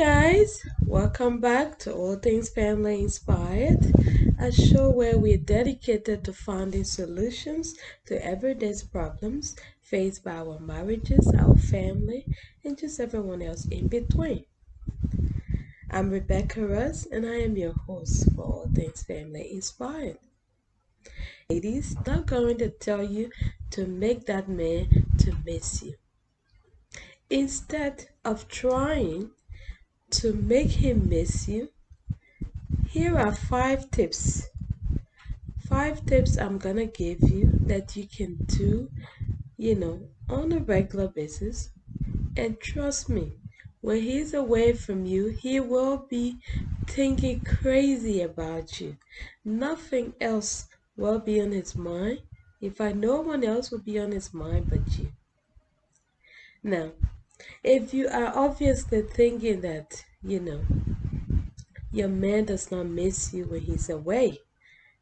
guys, welcome back to All Things Family Inspired, a show where we're dedicated to finding solutions to everyday problems faced by our marriages, our family, and just everyone else in between. I'm Rebecca Russ, and I am your host for All Things Family Inspired. Ladies, I'm not going to tell you to make that man to miss you. Instead of trying to make him miss you, here are 5 tips. 5 tips I'm gonna give you that you can do, on a regular basis. And trust me, when he's away from you, he will be thinking crazy about you. Nothing else will be on his mind. In fact, no one else will be on his mind but you. Now, if you are obviously thinking that, your man does not miss you when he's away,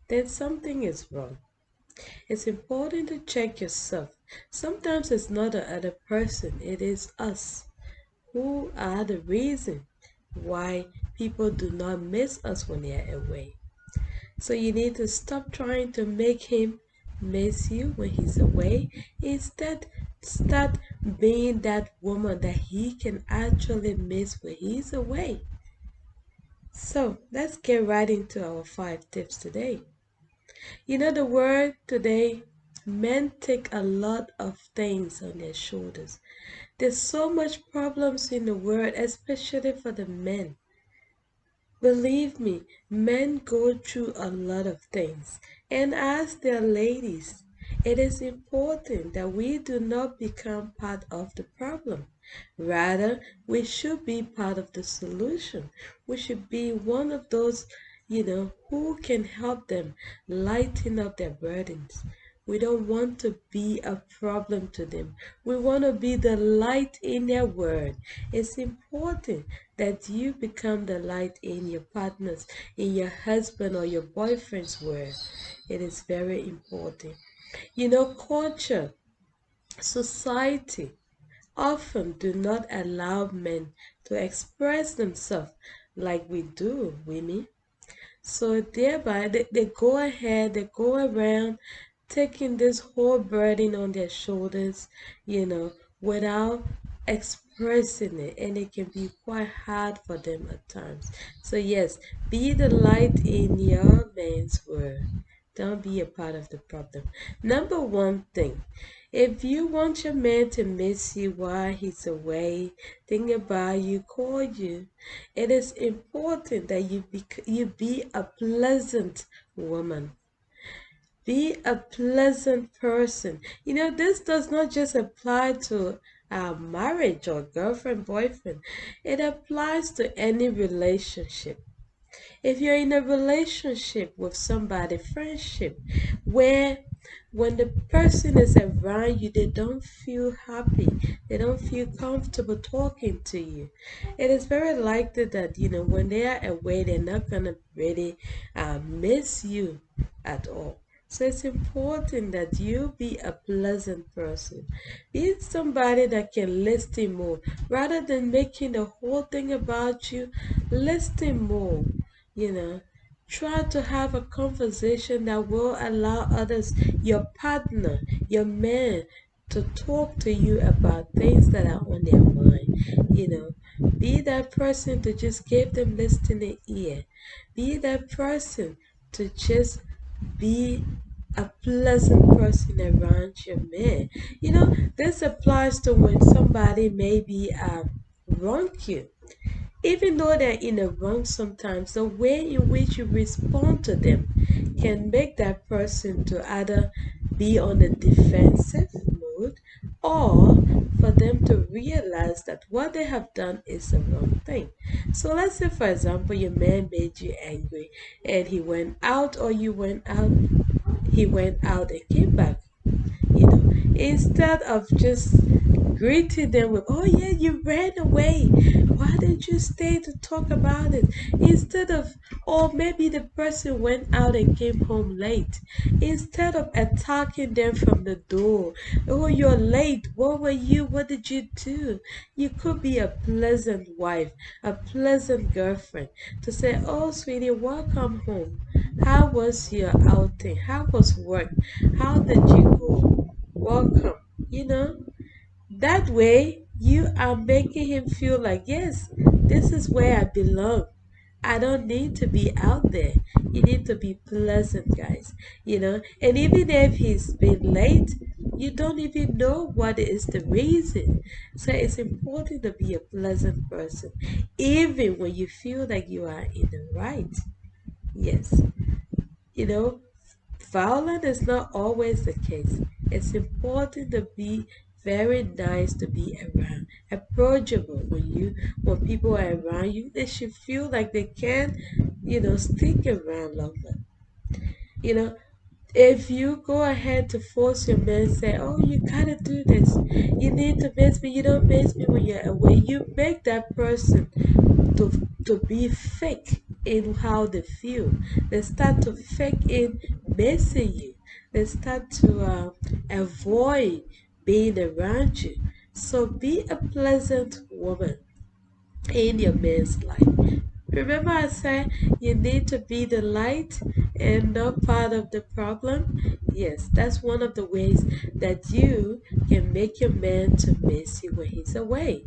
then something is wrong. It's important to check yourself. Sometimes it's not the other person, it is us who are the reason why people do not miss us when they are away. So you need to stop trying to make him miss you when he's away. Instead, start being that woman that he can actually miss when he's away. So let's get right into our 5 tips today. The word today, men take a lot of things on their shoulders. There's so much problems in the world, especially for the men. Believe me, men go through a lot of things. And as their ladies, it is important that we do not become part of the problem. Rather, we should be part of the solution. We should be one of those, who can help them lighten up their burdens. We don't want to be a problem to them. We want to be the light in their world. It's important that you become the light in your partner's, in your husband or your boyfriend's world. It is very important. Culture, society often do not allow men to express themselves like we do women. So thereby they go ahead, they go around taking this whole burden on their shoulders, without expressing it, and it can be quite hard for them at times. So yes, be the light in your man's world. Don't be a part of the problem. Number one thing, if you want your man to miss you while he's away, think about you, call you, it is important that you be a pleasant woman. Be a pleasant person. This does not just apply to marriage or girlfriend, boyfriend. It applies to any relationship. If you're in a relationship with somebody, friendship, where when the person is around you, they don't feel happy, they don't feel comfortable talking to you, it is very likely that, when they are away, they're not going to really miss you at all. So it's important that you be a pleasant person. Be somebody that can listen more. Rather than making the whole thing about you, listen more. Try to have a conversation that will allow others, your partner, your man, to talk to you about things that are on their mind. Be that person to just give them listening ear. Be that person to just be a pleasant person around your man. This applies to when somebody maybe wrong you. Even though they're in the wrong sometimes, the way in which you respond to them can make that person to either be on a defensive mode, or for them to realize that what they have done is the wrong thing. So let's say, for example, your man made you angry and he went out, or you went out, he went out and came back. Instead of just greeting them with, "Oh yeah, you ran away. Why did you stay to talk about it?" Instead of, or maybe the person went out and came home late. Instead of attacking them from the door, "Oh, you're late. What were you? What did you do?" You could be a pleasant wife, a pleasant girlfriend to say, "Oh, sweetie, welcome home. How was your outing? How was work? How did you go? Welcome." You know, that way you are making him feel like, yes, this is where I belong. I don't need to be out there. You need to be pleasant, guys. And even if he's been late, you don't even know what is the reason. So it's important to be a pleasant person, even when you feel like you are in the right. Yes. You know, Violent is not always the case. It's important to be very nice to be around, approachable. When people are around you, they should feel like they can, stick around longer. You know, if you go ahead to force your man, say, "Oh, you gotta do this. You need to miss me. You don't miss me when you're away." You make that person to be fake in how they feel. They start to fake in missing you. They start to avoid being around you. So be a pleasant woman in your man's life. Remember, I said you need to be the light and not part of the problem? Yes, that's one of the ways that you can make your man to miss you when he's away.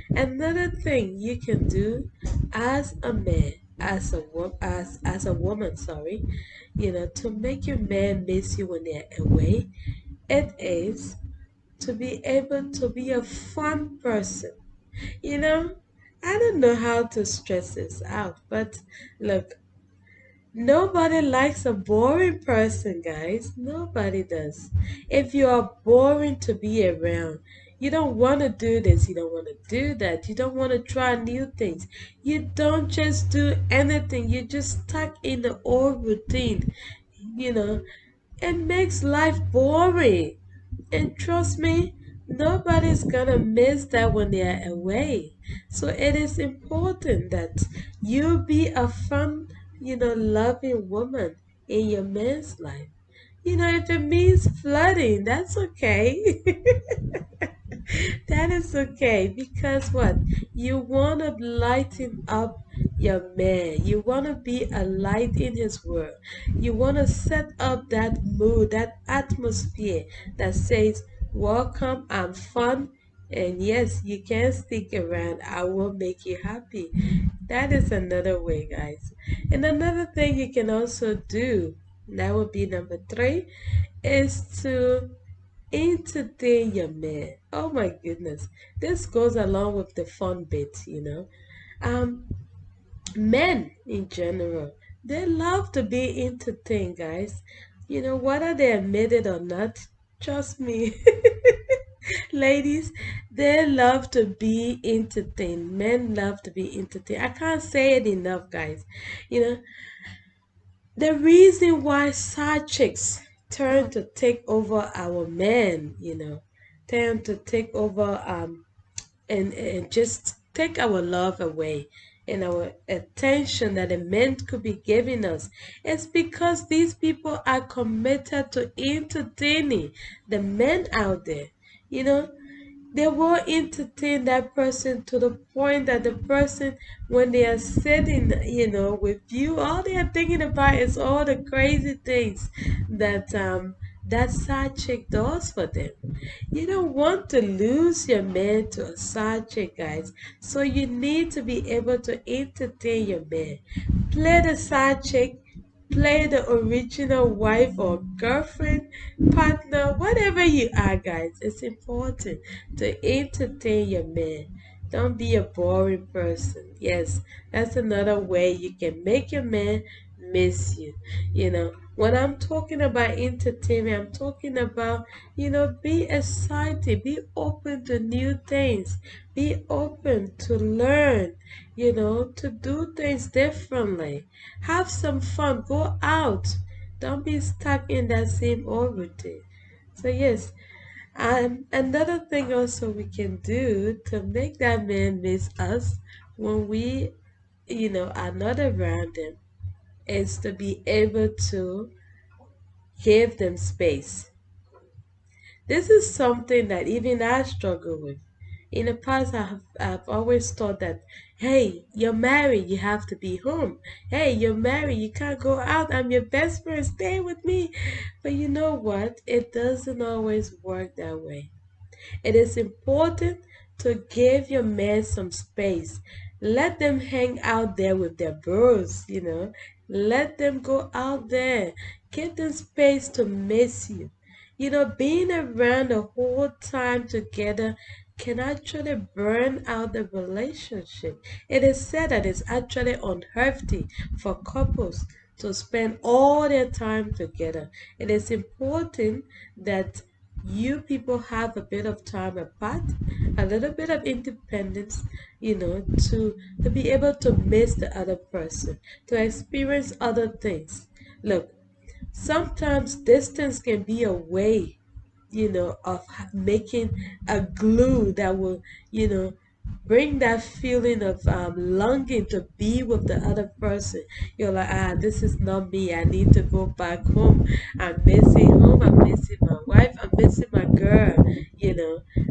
Another thing you can do as a man, as a woman, sorry, to make your man miss you when they're away, it is to be able to be a fun person. You know, I don't know how to stress this out, but look, nobody likes a boring person, guys. Nobody does. If you are boring to be around, you don't want to do this, you don't want to do that, you don't want to try new things. You don't just do anything, you're just stuck in the old routine. You know, it makes life boring. And trust me, nobody's gonna miss that when they're away. So it is important that you be a fun, loving woman in your man's life. If it means flirting, that's okay. That is okay because what? You want to lighten up your man. You want to be a light in his world. You want to set up that mood, that atmosphere that says, "Welcome, I'm fun, and yes, you can stick around. I will make you happy." That is another way, guys. And another thing you can also do, that would be number three, is to entertain your man. Oh my goodness. This goes along with the fun bit. Um, Men in general, they love to be entertained, guys. Whether they admit it or not, trust me. Ladies, they love to be entertained. Men love to be entertained. I can't say it enough, guys. You know, the reason why side chicks turn to take over our men, turn to take over and just take our love away and our attention that the men could be giving us. It's because these people are committed to entertaining the men out there. You know, they will entertain that person to the point that the person, when they are sitting, with you, all they are thinking about is all the crazy things that side chick does for them. You don't want to lose your man to a side chick, guys. So you need to be able to entertain your man. Play the side chick, play the original wife or girlfriend, partner, whatever you are, guys. It's important to entertain your man. Don't be a boring person. Yes, that's another way you can make your man miss you. When I'm talking about entertainment, I'm talking about, be excited, be open to new things, be open to learn, to do things differently. Have some fun, go out. Don't be stuck in that same old routine. So, yes, Another thing also we can do to make that man miss us when we, are not around him is to be able to give them space. This is something that even I struggle with. In the past, I've always thought that, hey, you're married, you have to be home. Hey, you're married, you can't go out. I'm your best friend, stay with me. But you know what? It doesn't always work that way. It is important to give your man some space. Let them hang out there with their bros. Let them go out there. Give them space to miss you. Being around the whole time together can actually burn out the relationship. It is said that it's actually unhealthy for couples to spend all their time together. It is important that you people have a bit of time apart, a little bit of independence, to be able to miss the other person, to experience other things. Look, sometimes distance can be a way, of making a glue that will, bring that feeling of longing to be with the other person. You're like, this is not me. I need to go back home. I'm missing home. I'm missing my wife. I'm missing my girl.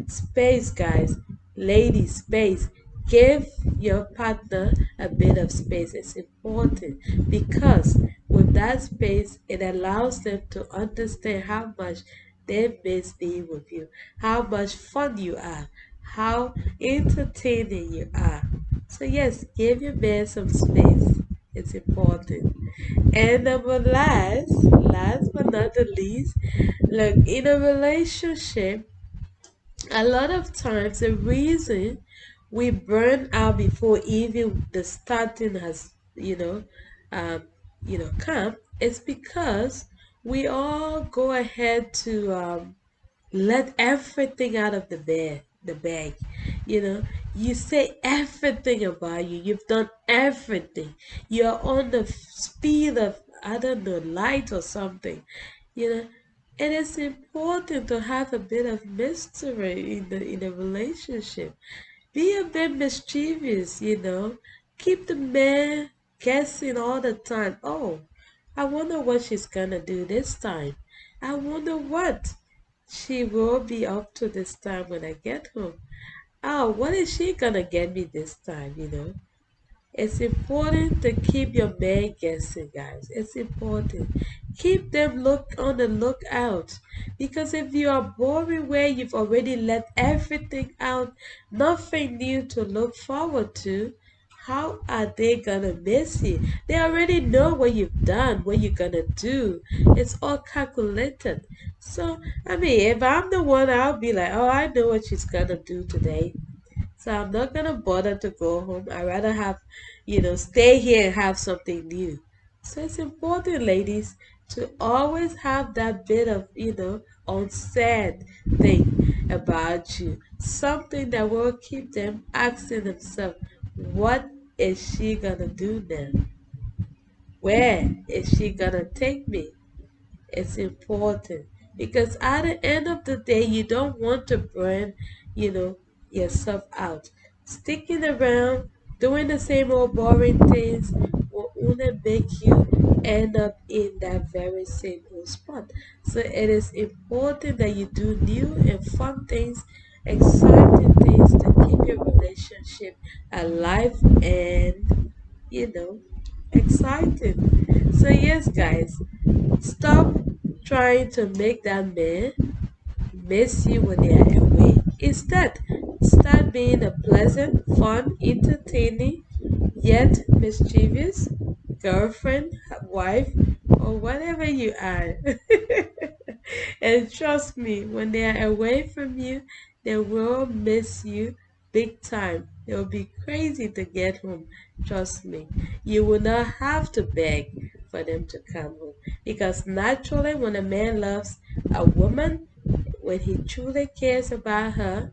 Space, guys. Ladies, space. Give your partner a bit of space. It's important because with that space, it allows them to understand how much they miss being with you, how much fun you are, how entertaining you are. So, yes, give your man some space. It's important. And number last but not the least, look, in a relationship, a lot of times the reason we burn out before even the starting has um, come is because we all go ahead to let everything out of the bag. You say everything about you. You've done everything. You're on the speed of, I don't know, light or something. You know, it is important to have a bit of mystery in a relationship. Be a bit mischievous. Keep the man guessing all the time. Oh, I wonder what she's gonna do this time. I wonder what she will be up to this time when I get home. Oh, what is she gonna get me this time? It's important to keep your man guessing, guys. It's important. Keep them look on the lookout. Because if you are boring where you've already let everything out, nothing new to look forward to, how are they gonna miss you? They already know what you've done, what you're gonna do. It's all calculated. So, I mean, if I'm the one, I'll be like, oh, I know what she's gonna do today. So I'm not gonna bother to go home. I rather stay here and have something new. So it's important, ladies, to always have that bit of, unsaid thing about you. Something that will keep them asking themselves, what is she gonna do now? Where is she gonna take me? It's important because at the end of the day, you don't want to burn, you know, yourself out. Sticking around, doing the same old boring things will only make you end up in that very same old spot. So it is important that you do new and fun things, exciting things to keep your relationship alive and, you know, exciting. So yes, guys, stop trying to make that man miss you when they are away. Instead, start being a pleasant, fun, entertaining, yet mischievous girlfriend, wife, or whatever you are. And trust me, when they are away from you, they will miss you big time. They will be crazy to get home. Trust me. You will not have to beg for them to come home. Because naturally, when a man loves a woman, when he truly cares about her,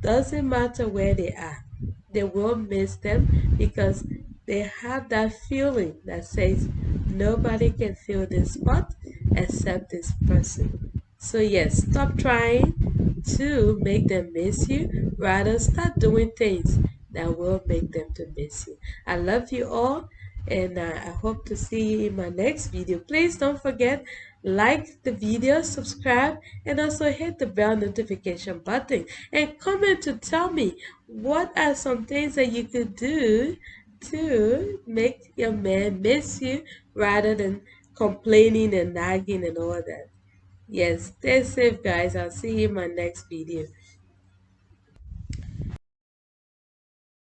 doesn't matter where they are, they will miss them because they have that feeling that says nobody can fill this spot except this person. So yes, stop trying to make them miss you. Rather, start doing things that will make them to miss you. I love you all, and I hope to see you in my next video. Please don't forget, like the video, subscribe, and also hit the bell notification button. And comment to tell me what are some things that you could do to make your man miss you rather than complaining and nagging and all that. Yes, stay safe, guys. I'll see you in my next video.